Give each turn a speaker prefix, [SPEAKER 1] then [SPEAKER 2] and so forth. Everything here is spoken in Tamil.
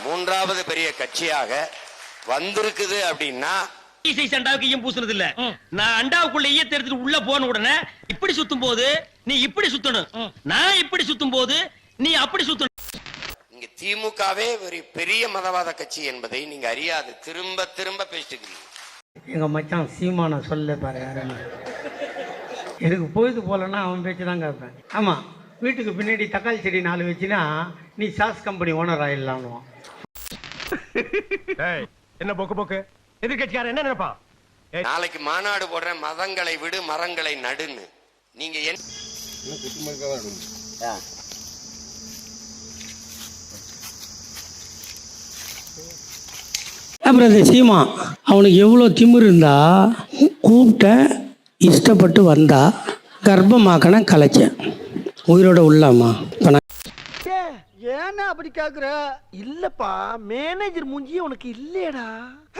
[SPEAKER 1] மூன்றாவது பெரிய கட்சியாக வந்திருக்குது அப்படின்னா
[SPEAKER 2] அண்டாவுக்கு ஈயம் பூசுனது இல்ல. நான் அண்டாவுக்குள்ள ஈயத்தை எடுத்துட்டு உள்ள போன உடனே இப்படி சுத்தும் போது நீ இப்படி சுத்தணும், நான் இப்படி சுத்தும் போது நீ அப்படி சுத்தணும்.
[SPEAKER 1] இங்க திமுகவே ஒரு பெரிய மதவாத கட்சி என்பதை நீங்க அறியாது திரும்ப திரும்ப பேசிட்டு இருக்கீங்க.
[SPEAKER 3] எங்க மச்சான் சீமான சொல்ல பாரு யாருன்னு. எனக்கு பொழுது போலன்னா அவன் பேச்சு தான் கேட்பேன். ஆமா, வீட்டுக்கு பின்னாடி தக்காளி செடி 4 வச்சுன்னா நீ சாஸ் கம்பெனி ஓனர் ஆயிடலாம்.
[SPEAKER 4] என்ன போக்கு எதிர்கட்சியார என்ன நினைப்பா?
[SPEAKER 1] நாளைக்கு மாநாடு போடுற மதங்களை விடு மரங்களை நடுன்னு நீங்க
[SPEAKER 3] அப்புறம் சீமா அவனுக்கு எவ்வளோ திமிரு இருந்தா கூப்பிட்ட இஷ்டப்பட்டு வந்தா கர்ப்பமாக்கன கலைச்சேன் உயிரோட உள்ளாமா.
[SPEAKER 5] ஏன்னா அப்படி கேக்குற? இல்லப்பா, மேனேஜர் மூஞ்சியே உனக்கு இல்லையடா.